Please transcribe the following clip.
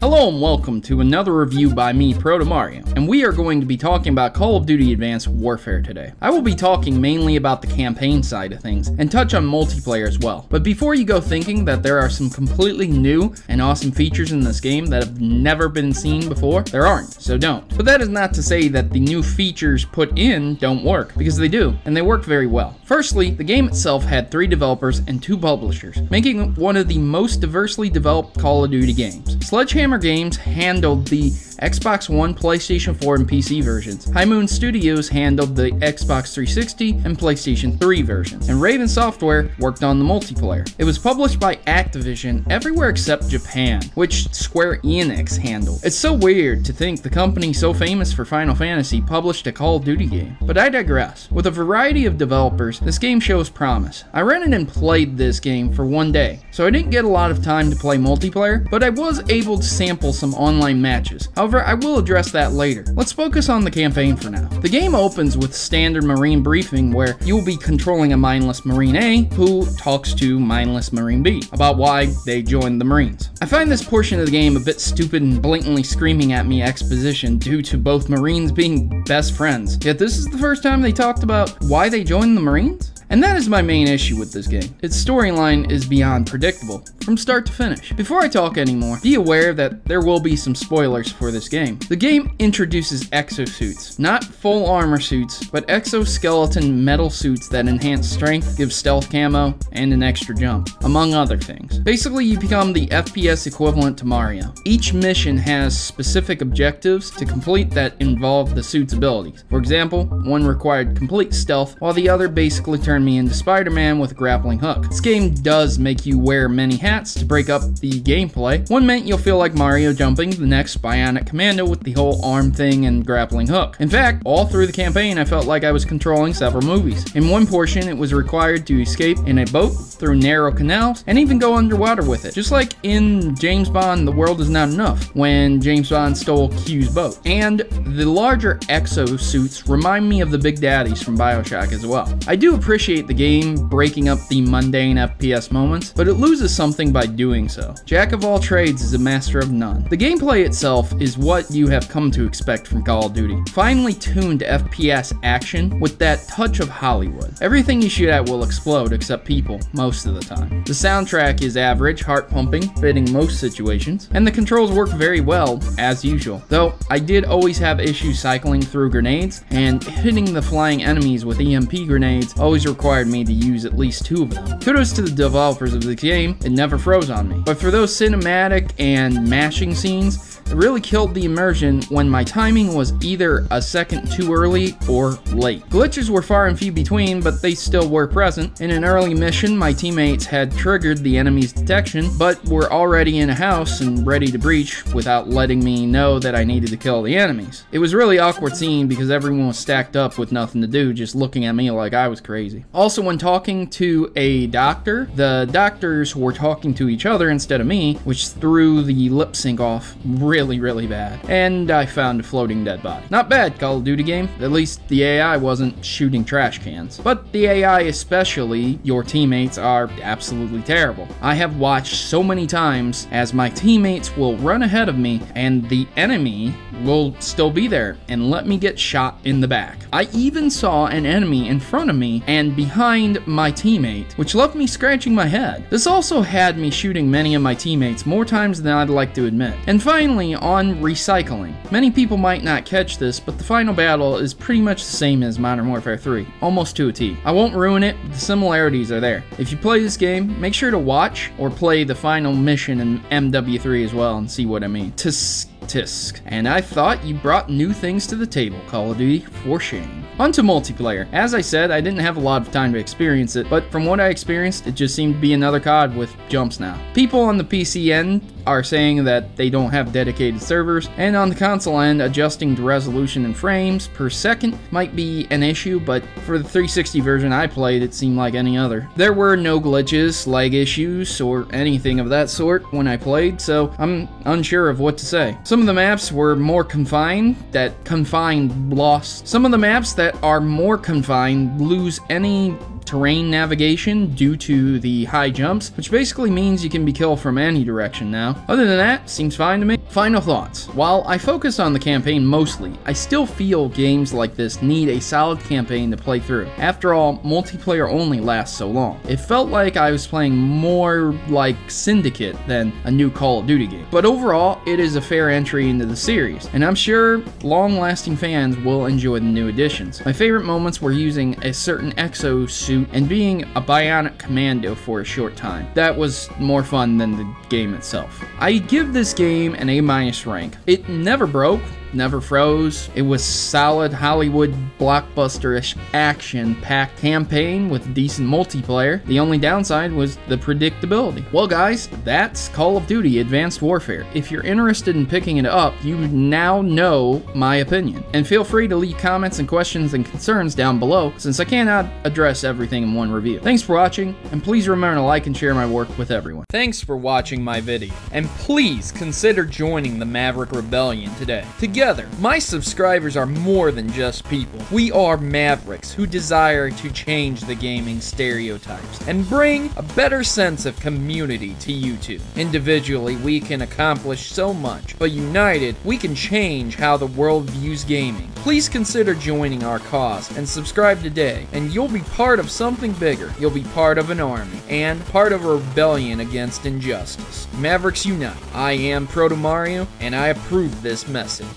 Hello and welcome to another review by me, Protomario, and we are going to be talking about Call of Duty Advanced Warfare today. I will be talking mainly about the campaign side of things, and touch on multiplayer as well. But before you go thinking that there are some completely new and awesome features in this game that have never been seen before, there aren't, so don't. But that is not to say that the new features put in don't work, because they do, and they work very well. Firstly, the game itself had 3 developers and 2 publishers, making it one of the most diversely developed Call of Duty games. Sledgehammer Games handled the Xbox One, PlayStation 4, and PC versions. High Moon Studios handled the Xbox 360 and PlayStation 3 versions. And Raven Software worked on the multiplayer. It was published by Activision everywhere except Japan, which Square Enix handled. It's so weird to think the company so famous for Final Fantasy published a Call of Duty game. But I digress. With a variety of developers, this game shows promise. I rented and played this game for one day, so I didn't get a lot of time to play multiplayer, but I was able to sample some online matches. However, I will address that later. Let's focus on the campaign for now. The game opens with standard Marine briefing where you will be controlling a mindless Marine A who talks to mindless Marine B about why they joined the Marines. I find this portion of the game a bit stupid and blatantly screaming at me exposition due to both Marines being best friends. Yet this is the first time they talked about why they joined the Marines? And that is my main issue with this game. Its storyline is beyond predictable, from start to finish. Before I talk anymore, be aware that there will be some spoilers for this game. The game introduces exosuits, not full armor suits, but exoskeleton metal suits that enhance strength, give stealth camo, and an extra jump, among other things. Basically, you become the FPS equivalent to Mario. Each mission has specific objectives to complete that involve the suit's abilities. For example, one required complete stealth, while the other basically turned me into Spider-Man with a grappling hook. This game does make you wear many hats to break up the gameplay. One meant you'll feel like Mario jumping, the next Bionic Commando with the whole arm thing and grappling hook. In fact, all through the campaign I felt like I was controlling several movies. In one portion it was required to escape in a boat through narrow canals and even go underwater with it. Just like in James Bond The World Is Not Enough, when James Bond stole Q's boat. And the larger exosuits remind me of the Big Daddies from BioShock as well. I do appreciate the game breaking up the mundane FPS moments, but it loses something by doing so. Jack of all trades is a master of none. The gameplay itself is what you have come to expect from Call of Duty. Finely tuned FPS action with that touch of Hollywood. Everything you shoot at will explode except people, most of the time. The soundtrack is average, heart-pumping, fitting most situations, and the controls work very well, as usual. Though, I did always have issues cycling through grenades, and hitting the flying enemies with EMP grenades always required me to use at least 2 of them. Kudos to the developers of the game, it never froze on me. But for those cinematic and mashing scenes, it really killed the immersion when my timing was either a second too early or late. Glitches were far and few between, but they still were present. In an early mission, my teammates had triggered the enemy's detection, but were already in a house and ready to breach without letting me know that I needed to kill the enemies. It was a really awkward scene because everyone was stacked up with nothing to do, just looking at me like I was crazy. Also, when talking to a doctor, the doctors were talking to each other instead of me, which threw the lip sync off really bad. And I found a floating dead body. Not bad, Call of Duty game. At least the AI wasn't shooting trash cans. But the AI, especially your teammates, are absolutely terrible. I have watched so many times as my teammates will run ahead of me and the enemy will still be there and let me get shot in the back. I even saw an enemy in front of me and behind my teammate, which left me scratching my head. This also had me shooting many of my teammates more times than I'd like to admit. And finally, on recycling. Many people might not catch this, but the final battle is pretty much the same as Modern Warfare 3, almost to a T. I won't ruin it, but the similarities are there. If you play this game, make sure to watch or play the final mission in MW3 as well and see what I mean. Tisk. And I thought you brought new things to the table, Call of Duty, for shame. On to multiplayer. As I said, I didn't have a lot of time to experience it, but from what I experienced, it just seemed to be another COD with jumps now. People on the PC end are saying that they don't have dedicated servers, and on the console end, adjusting the resolution and frames per second might be an issue, but for the 360 version I played, it seemed like any other. There were no glitches, lag issues, or anything of that sort when I played, so I'm unsure of what to say. Some of the maps were more confined, Some of the maps that are more confined lose any terrain navigation due to the high jumps, which basically means you can be killed from any direction now. Other than that, seems fine to me. Final thoughts. While I focus on the campaign mostly, I still feel games like this need a solid campaign to play through. After all, multiplayer only lasts so long. It felt like I was playing more like Syndicate than a new Call of Duty game. But overall, it is a fair entry into the series, and I'm sure long-lasting fans will enjoy the new additions. My favorite moments were using a certain exosuit and being a bionic commando for a short time. That was more fun than the game itself. I give this game an A- rank. It never broke, never froze. It was solid Hollywood blockbuster-ish action-packed campaign with decent multiplayer. The only downside was the predictability. Well guys, that's Call of Duty Advanced Warfare. If you're interested in picking it up, you now know my opinion. And feel free to leave comments and questions and concerns down below, since I cannot address everything in one review. Thanks for watching, and please remember to like and share my work with everyone. Thanks for watching my video, and please consider joining the Maverick Rebellion today. Together, my subscribers are more than just people. We are Mavericks who desire to change the gaming stereotypes and bring a better sense of community to YouTube. Individually, we can accomplish so much, but united, we can change how the world views gaming. Please consider joining our cause and subscribe today, and you'll be part of something bigger. You'll be part of an army and part of a rebellion against injustice. Mavericks unite. I am Protomario, and I approve this message.